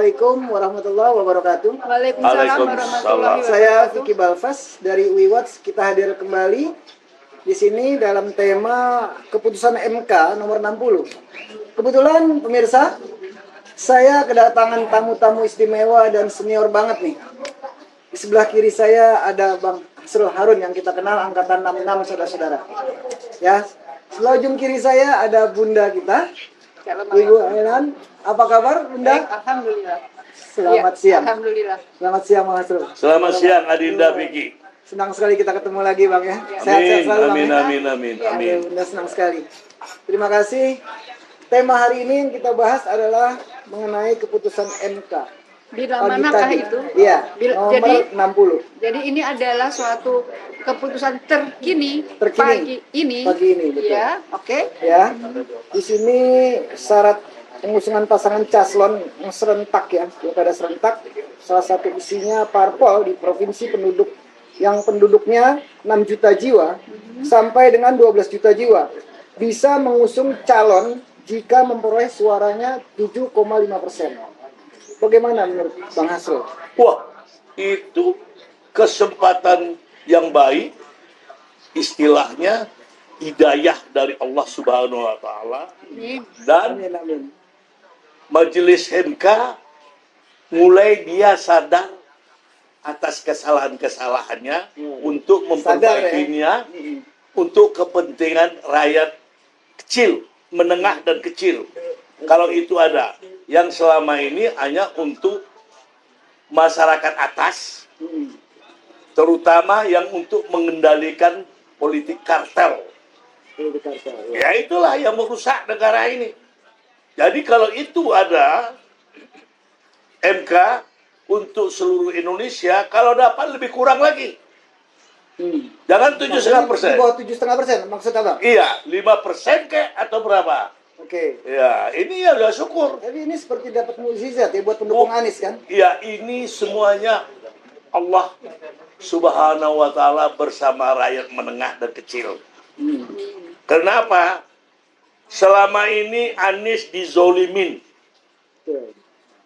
Assalamualaikum warahmatullahi wabarakatuh. Waalaikumsalam warahmatullahi Saya wabarakatuh. Vicky Balfas dari UIWatch. Kita hadir kembali di sini dalam tema keputusan MK nomor 60. Kebetulan pemirsa, saya kedatangan tamu-tamu istimewa dan senior banget nih. Di sebelah kiri saya ada Bang Hasrul Harun yang kita kenal angkatan 66 saudara-saudara. Ya, sebelah ujung kiri saya ada Bunda kita, Ibu Ailan. Apa kabar Bunda? Baik, alhamdulillah. Selamat Ya, siang. Alhamdulillah. Selamat siang Bang Hasrul. Selamat siang Adinda Vicky. Senang sekali kita ketemu lagi Bang ya. Amin, Sehat-sehat selalu Bang. amin, ya. amin, amin, Ya. amin. Bunda senang sekali. Terima kasih. Tema hari ini yang kita bahas adalah mengenai keputusan MK. Bila Pagi manakah tadi. itu? Iya, Bila- nomor 60. Jadi ini adalah suatu keputusan terkini, Terkini. Pagi ini, betul. Ya, oke. Ya, di sini syarat pengusungan pasangan calon yang serentak ya, pilkada serentak. Salah satu isinya parpol di provinsi yang penduduknya 6 juta jiwa sampai dengan 12 juta jiwa bisa mengusung calon jika memperoleh suaranya 7,5%. Bagaimana menurut Bang Hasrul? Wah, itu kesempatan yang baik, istilahnya hidayah dari Allah Subhanahu wa Ta'ala, Ini dan Amin, amin. Majelis MK mulai dia sadar atas kesalahan-kesalahannya untuk memperbaikinya untuk kepentingan rakyat kecil, menengah dan kecil. Kalau itu ada, yang selama ini hanya untuk masyarakat atas, terutama yang untuk mengendalikan politik kartel. Ya itulah yang merusak negara ini. Jadi kalau itu ada MK untuk seluruh Indonesia, kalau dapat lebih kurang lagi. Jangan 7,5%. Di bawah 7,5% maksud Abang? Iya, 5% kek atau berapa? Oke. Ya, ini ya udah syukur. Tapi ini seperti dapat mukjizat ya buat pendukung Anies kan? Iya, ini semuanya Allah Subhanahu wa Ta'ala bersama rakyat menengah dan kecil. Kenapa? Selama ini Anies dizolimin. Betul.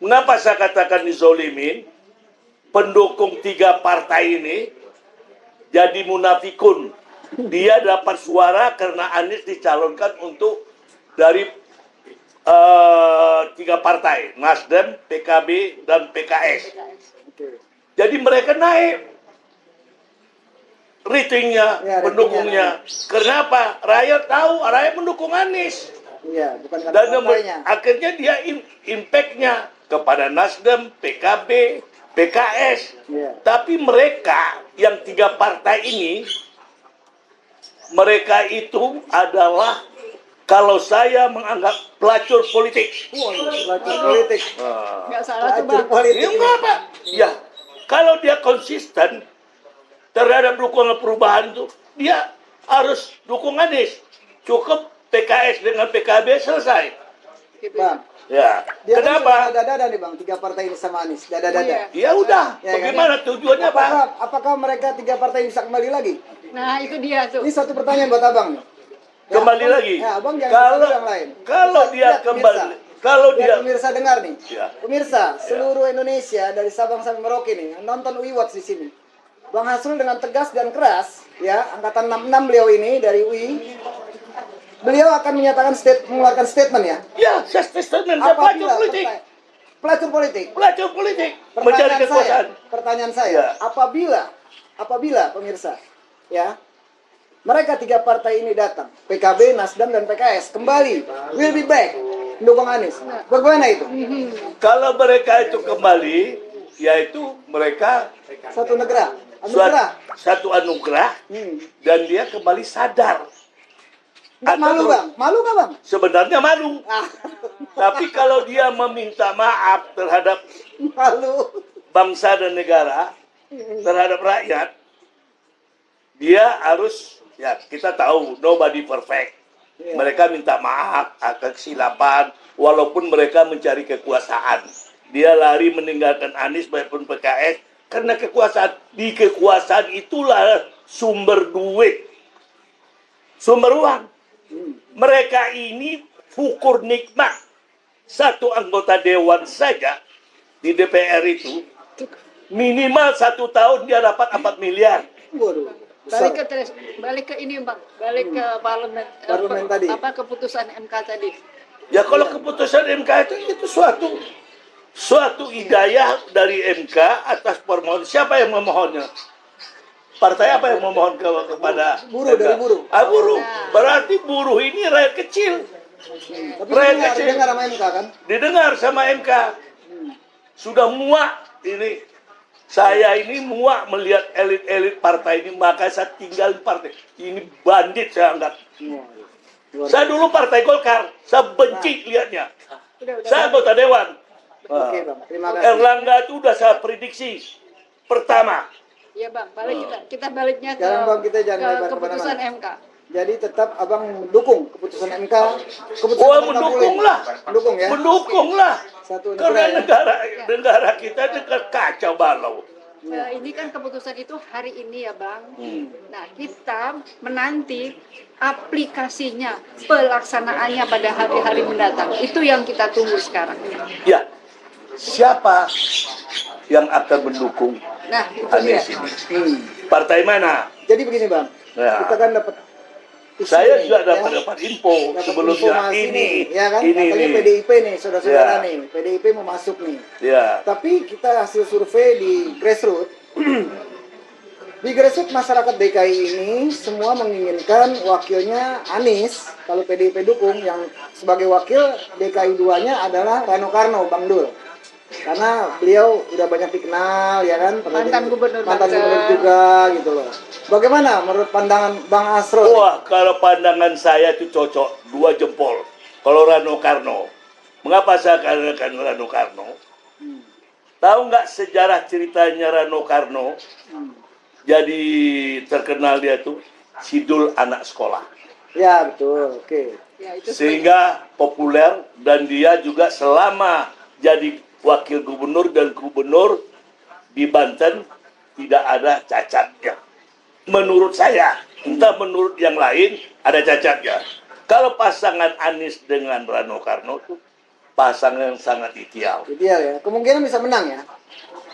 Mengapa saya katakan dizolimin? Pendukung 3 partai ini jadi munafikun. Dia dapat suara karena Anies dicalonkan untuk dari 3 partai, Nasdem, PKB, dan PKS. Oke. Jadi mereka naik ratingnya, Ya, pendukungnya. Kenapa? Rakyat tahu, rakyat mendukung Anies. Iya, bukan karena Dan partainya. akhirnya dia impact-nya kepada Nasdem, PKB, PKS. Iya. Tapi mereka yang 3 partai ini, mereka itu adalah, kalau saya menganggap pelacur politik. Pelacur politik. nggak salah tuh, Pelacur Bang. politik. Ya enggak, Pak. Ya, kalau dia konsisten terhadap dukungan perubahan itu, dia harus dukung Anies. Cukup PKS dengan PKB selesai. Gitu. Bang, Ya, dia kan kenapa? sudah dada-dada nih Bang, 3 partai ini sama Anies. Dada-dada. Iya. Ya udah, Ya, bagaimana tujuannya, Pak? Apakah mereka 3 partai bisa kembali lagi? Nah, itu dia tuh. Ini satu pertanyaan buat Abang nih. Ya, Kembali Abang- lagi. Ya, Abang jangan Kalau seperti yang lain. kalau dia Lihat, kembali, pemirsa. kalau Biar dia pemirsa dengar nih. Ya. Pemirsa, seluruh Indonesia dari Sabang sampai Merauke nih yang nonton UIWatch di sini. Bang Hasrul dengan tegas dan keras, ya, angkatan 66 beliau ini dari UI. Beliau akan mengeluarkan statement ya. Ya, statement dia pelacur politik. Pelacur politik. Pelacur politik mencari kekuasaan. Pertanyaan saya, Ya. apabila pemirsa, ya, mereka 3 partai ini datang, PKB, Nasdem, dan PKS kembali, will be back, mendukung Anies. Bagaimana itu? Kalau mereka itu kembali, yaitu mereka Satu negara, anugerah. satu anugerah, dan dia kembali sadar. Nggak Atau malu Bang? Malu nggak Bang? Sebenarnya malu. Ah, Tapi kalau dia meminta maaf terhadap malu. bangsa dan negara, terhadap rakyat, dia harus, ya kita tahu, nobody perfect. Iya. Mereka minta maaf atas kesilapan, walaupun mereka mencari kekuasaan. Dia lari meninggalkan Anies maupun PKS, karena kekuasaan. Di kekuasaan itulah sumber duit, sumber uang. Mereka ini ukur nikmat. Satu anggota dewan saja di DPR itu minimal 1 tahun dia dapat 4 miliar. Waduh, besar. Balik ke ini bang, balik ke parlemen, Parlemen tadi. apa keputusan MK tadi. Ya kalau keputusan MK itu suatu hidayah dari MK atas permohonan. Siapa yang memohonnya? Partai apa yang memohon kepada Buruh, MK? dari buruh. Buruh. Berarti buruh ini rakyat kecil. Tapi Rakyat kecil. dengar sama MK kan? Didengar sama MK. Sudah muak ini. Saya ini muak melihat elit-elit partai ini, maka saya tinggal di partai. Ini bandit saya anggap. Saya dulu partai Golkar, saya benci lihatnya. Saya anggota dewan. Oke bang, terima kasih. Erlangga itu udah saya prediksi pertama. Iya bang, balik kita baliknya ke, Sekarang, Bang, kita jangan ke lebar keputusan kemana-mana. MK. Jadi tetap abang mendukung keputusan MK. Keputusan Oh, nomor 60 mendukung ini. lah. Mendukung ya. Mendukung lah. Satu Karena negara ya. negara kita dekat kacau balau. Ini kan keputusan itu hari ini ya bang. Nah kita menanti aplikasinya, pelaksanaannya pada hari-hari mendatang. Itu yang kita tunggu sekarang. Ya, siapa yang akan mendukung Nah itu dia. Anies ini? Partai mana? Jadi begini bang, Ya. kita kan dapat isu Saya nih, juga ya. dapat info Dapat sebelumnya informasi ini, nih, ya kan? ini, Katanya ini. PDIP nih, saudara-saudara Ya. nih, PDIP mau masuk nih. Ya, Tapi kita hasil survei di grassroots, di grassroots masyarakat DKI ini semua menginginkan wakilnya Anies. Kalau PDIP dukung, yang sebagai wakil DKI 2-nya adalah Rano Karno, Bang Dul. Karena beliau udah banyak dikenal, ya kan? Pernah Mantan jadi- gubernur mantan Banten. gubernur juga, gitu loh. Bagaimana menurut pandangan Bang Asro? wah kalau pandangan saya itu cocok 2 jempol. Kalau Rano Karno, mengapa saya katakan Rano Karno? Tahu nggak sejarah ceritanya Rano Karno? Jadi terkenal dia tuh sidul anak sekolah. Ya betul, oke. Ya, itu Sehingga populer dan dia juga selama jadi wakil gubernur dan gubernur di Banten tidak ada cacatnya. Menurut saya, entah menurut yang lain ada cacatnya. Kalau pasangan Anies dengan Rano Karno itu pasangan yang sangat ideal. Ideal ya. Kemungkinan bisa menang ya.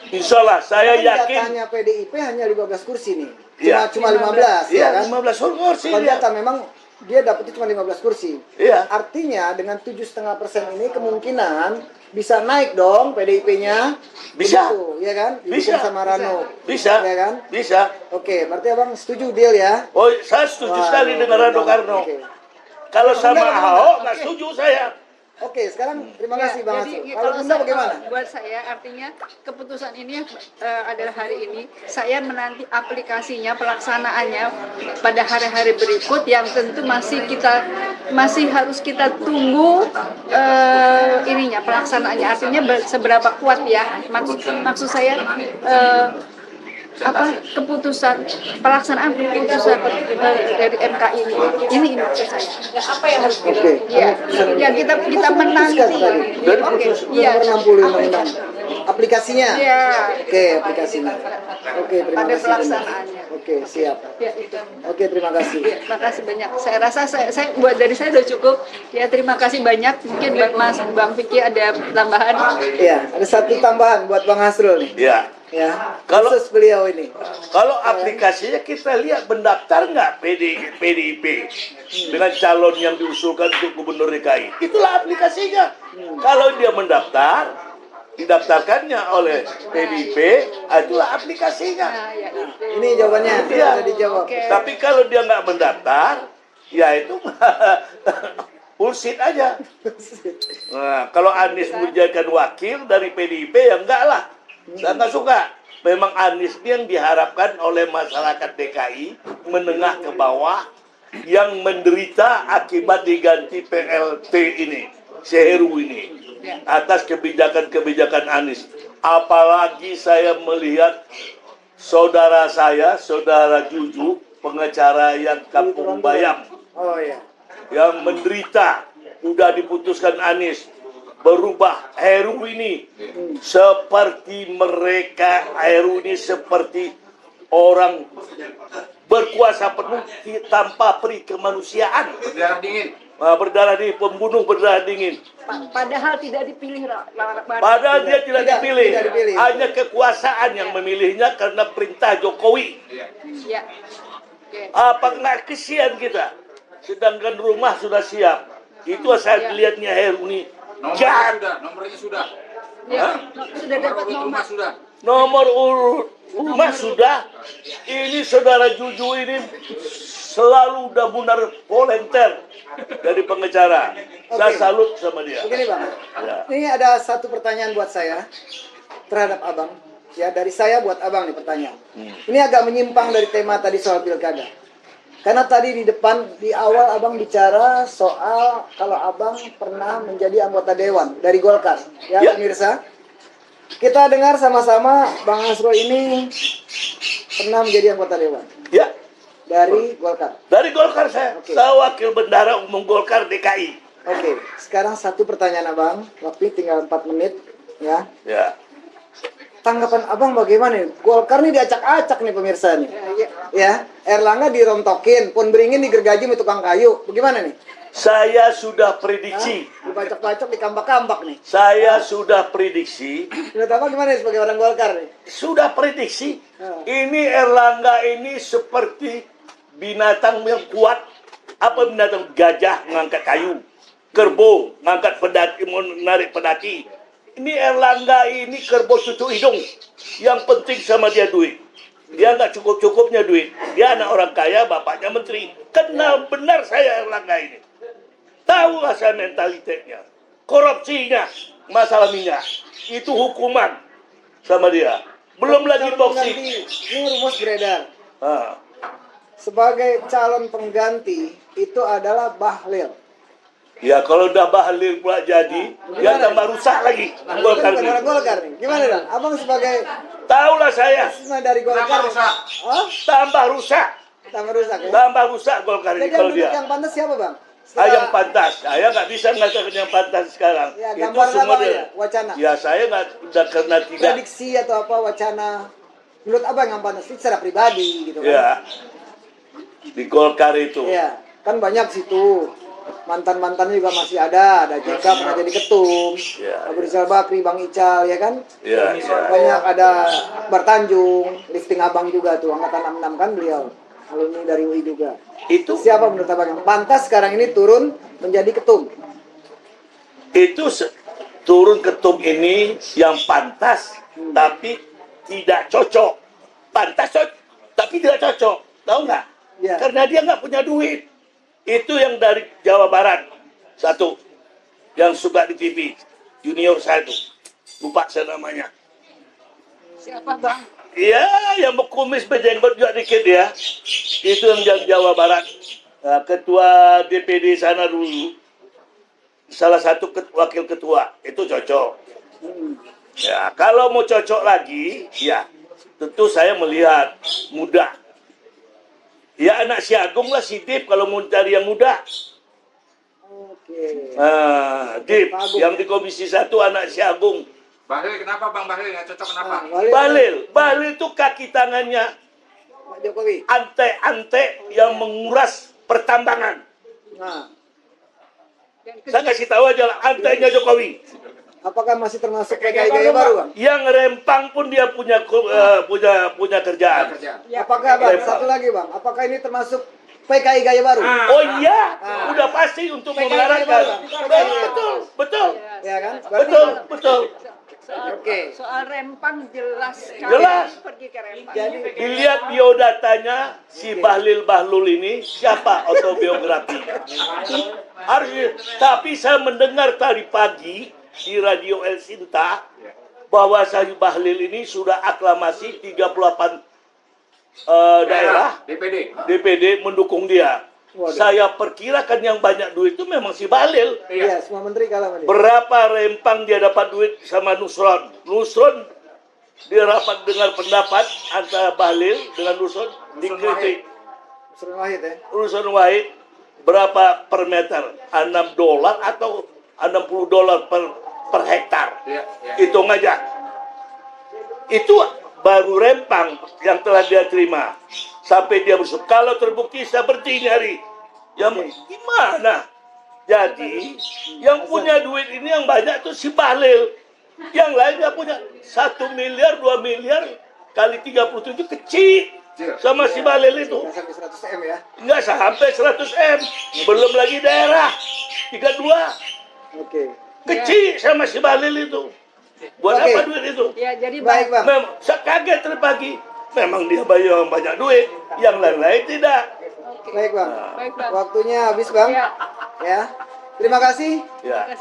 Insya Allah saya Kan yakin. Datanya PDIP hanya 15 kursi nih. Iya. Cuma 15 ya Iya, kan? 15 kursi Kalau dia. data memang dia dapetnya cuma 15 kursi. Iya. Artinya dengan 7,5% ini kemungkinan bisa naik dong PDIP-nya. Bisa. Begitu, ya kan? Didukung Bisa. sama Rano. Bisa, Ya kan? bisa. Oke, berarti Abang setuju deal ya? Oh, saya setuju sekali dengan Rano Karno. Oke. Kalau sama Enggak, Ahok, nggak Oke. setuju saya. Oke, sekarang terima Ya, kasih Bang jadi Asro. kalau Kalau Bunda saya- bagaimana? Buat saya artinya keputusan ini adalah hari ini. Saya menanti aplikasinya, pelaksanaannya pada hari-hari berikut yang tentu masih harus kita tunggu ininya pelaksanaannya. Artinya seberapa kuat ya. Maksud saya keputusan pelaksanaan keputusan dari MK ini maksud saya. Oke. Ya kita menanti. Dari Oke, putus- iya. Nomor 60 undang-undang. Aplikasinya. Iya. Oke, aplikasinya. Oke, terima Pada kasih. pelaksanaannya. Oke, siap. Ya itu. Oke, terima kasih. Ya, terima kasih banyak. Saya rasa saya dari saya udah cukup. Ya terima kasih banyak. Mungkin buat Mas Bang Vicky ada tambahan. Iya, ada satu tambahan buat Bang Asrul nih. Ya, Ya, Kalau- khusus beliau ini. kalau aplikasinya kita lihat mendaftar nggak PDIP dengan calon yang diusulkan untuk gubernur DKI. Itulah aplikasinya. Kalau dia mendaftar, didaftarkannya oleh PDIP, itulah aplikasinya. Nah, ya itu. Ini jawabannya, Iya. sudah dijawab. Oke. Tapi kalau dia nggak mendaftar, ya itu bullshit aja. Nah, kalau Anies menjadikan wakil dari PDIP, ya enggak lah. Saya nggak suka. Memang Anies ini yang diharapkan oleh masyarakat DKI menengah ke bawah yang menderita akibat diganti PLT ini, Seheru ini, atas kebijakan-kebijakan Anies. Apalagi saya melihat saudara Juju, pengacara yang Kampung Bayam, Oh iya. yang menderita, sudah diputuskan Anies berubah Heru ini seperti mereka. Heru ini seperti orang berkuasa penuh tanpa peri kemanusiaan. Darah dingin. Berdarah dingin, pembunuh berdarah dingin. Padahal tidak dipilih. Padahal dia tidak dipilih. tidak dipilih. Hanya kekuasaan yang memilihnya karena perintah Jokowi. Ya. Oke. Apa nggak kesian kita? Sedangkan rumah sudah siap. Itu saya lihatnya Heru ini. Jahat. Nomornya sudah. Ya. Sudah dapat Nomor nomor. rumah sudah. Nomor urut rumah sudah. Ini saudara Juju ini selalu udah benar volunteer dari pengacara. Saya Oke. salut sama dia. Begini Bang, Ya. ini ada satu pertanyaan buat saya terhadap Abang. Ya, dari saya buat Abang nih pertanyaan. Ini agak menyimpang dari tema tadi soal pilkada. Karena tadi di depan, di awal Abang bicara soal kalau Abang pernah menjadi anggota Dewan dari Golkar. Ya, Ya. pemirsa. Kita dengar sama-sama Bang Asro ini pernah menjadi anggota Dewan Ya, dari Golkar. dari Golkar saya. Oke. Saya wakil bendara umum Golkar DKI. Oke, sekarang satu pertanyaan Abang. Waktu tinggal 4 menit. Ya. Ya. Tanggapan Abang bagaimana nih? Golkar nih diacak-acak nih pemirsa nih. Ya. Ya, Erlangga dirontokin, Pun Beringin digergaji sama tukang kayu. Bagaimana nih? Saya sudah prediksi. Dibacok-bacok, dikambak-kambak nih. Saya sudah prediksi. Menurut Abang gimana nih sebagai orang Golkar nih? Sudah prediksi. Ah. Ini Erlangga ini seperti binatang yang kuat. Apa binatang? Gajah mengangkat kayu. Kerbau mengangkat pedati, menarik pedati. Ini Erlangga ini kerbau cucuk hidung. Yang penting sama dia duit. Dia nggak cukup-cukupnya duit. Dia anak orang kaya, bapaknya menteri. Kenal benar saya Erlangga ini. Tahu lah saya mentalitasnya. Korupsinya, masalah minyak. Itu hukuman sama dia. Belum lagi Calon boxing. pengganti, ini rumus beredar. Ah. Sebagai calon pengganti itu adalah Bahlil. Ya kalau udah Bahlil pula jadi, dia tambah rusak lagi. Itu Golkar bukan ini. orang Golkar nih. Gimana dong? Abang sebagai Tahulah saya, siswa dari Golkar. Kenapa rusak? Oh, tambah rusak. tambah rusak ya. Tambah rusak Golkar ini Jadi yang kalau duduk dia. yang pantas siapa Bang? Yang pantas. Saya nggak bisa mengatakan yang pantas sekarang. Ya, Itu gambar semua apa dia. ya? Wacana. Ya saya nggak udah karena tidak. Prediksi atau apa wacana. Menurut Abang yang pantas itu secara pribadi gitu kan. Ya. Di Golkar itu. Iya, kan banyak situ. Mantan-mantannya juga masih ada JK pernah jadi ketum, Iya, Abu Rizal Bakri, Bang Ical, ya kan? Ya, ya. Banyak ada Akbar Tanjung, lifting abang juga tuh, angkatan 66 kan beliau, alumni dari UI juga. Itu Siapa menurut abang yang pantas sekarang ini turun menjadi ketum? turun ketum ini yang pantas tapi tidak cocok. Pantas tapi tidak cocok. Tahu nggak? Ya. Karena dia nggak punya duit. Itu yang dari Jawa Barat. Satu. Yang suka di TV. Junior saya tuh. Lupa saya namanya. Siapa Bang? Iya, yang berkumis berjenggot juga dikit ya. Itu yang Jawa Barat. Nah, ketua DPD sana dulu. Salah satu wakil ketua. Itu cocok. Ya, kalau mau cocok lagi, ya tentu saya melihat muda. Ya anak si Agung lah, si Dip kalau mau cari yang muda. Oke. Dip, Pak Agung, yang ya? di Komisi 1 anak si Agung. Bahlil kenapa Bang Bahlil nggak cocok kenapa? Bahlil itu kaki tangannya Pak Jokowi. ante-ante yang menguras pertambangan. Nah, Saya kasih tahu aja lah, antenya Jokowi. apakah masih termasuk PKI Gaya Baru, Bang? Yang Rempang pun dia punya punya kerjaan. Kerja. Apakah Bang, Lempar. satu lagi Bang, apakah ini termasuk PKI Gaya Baru? Oh iya, udah pasti untuk PKI menggarangkan. Baru. Betul, betul, Ya kan? Berarti- betul, betul. Oke. Soal Rempang jelas sekali. Jelas. Pergi ke Rempang. Jadi Dilihat biodatanya si Bahlil ini siapa autobiografinya. Harus, tapi saya mendengar tadi pagi di Radio El Sinta bahwa Syahid Bahlil ini sudah aklamasi 38 daerah DPD mendukung dia. Waduh. Saya perkirakan yang banyak duit itu memang si Bahlil. iya, semua menteri kalah sama dia. Berapa Rempang dia dapat duit sama Nusron? Nusron dia rapat dengar pendapat antara Bahlil dengan Nusron dikritik. Sering Wahid ya. Nusron Wahid berapa per meter? $6 atau $60 per hektar? Iya, iya. Hitung aja. Itu baru Rempang yang telah dia terima. Sampai dia bersuka. Kalau terbukti saya berdiri hari. Ya gimana? Jadi yang punya duit ini yang banyak tuh si Bahlil. Yang lainnya punya 1 miliar, 2 miliar kali 37 kecil sama si Bahlil itu. Nggak sampai 100 M ya. Nggak sampai 100 M. Belum lagi daerah 32. Oke. Kecil sama si Bahlil itu. Buat Oke. apa duit itu? Ya, jadi Baik, Bang. Memang saya kaget tadi pagi. Memang dia bayar banyak duit, yang lain-lain tidak. Baik, Bang. Baik, Bang. Waktunya habis, Bang. Ya. Ya. Terima kasih. Ya.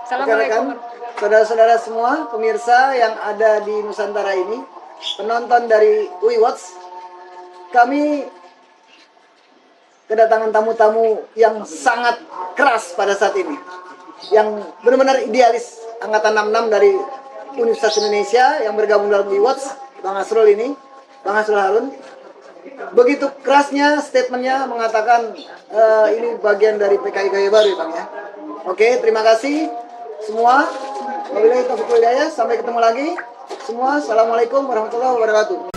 Assalamualaikum. Rekan-rekan, saudara-saudara semua, pemirsa yang ada di Nusantara ini, penonton dari We Watch, kami kedatangan tamu-tamu yang sangat keras pada saat ini, yang benar-benar idealis, angkatan 66 dari Universitas Indonesia yang bergabung dalam We Watch, Bang Asrul ini, Bang Asrul Harun. Begitu kerasnya statementnya mengatakan ini bagian dari PKI Gaya Baru ya Bang ya. Oke, terima kasih semua. Wabillahi taufiq wal hidayah. Sampai ketemu lagi. Semua, assalamualaikum warahmatullahi wabarakatuh.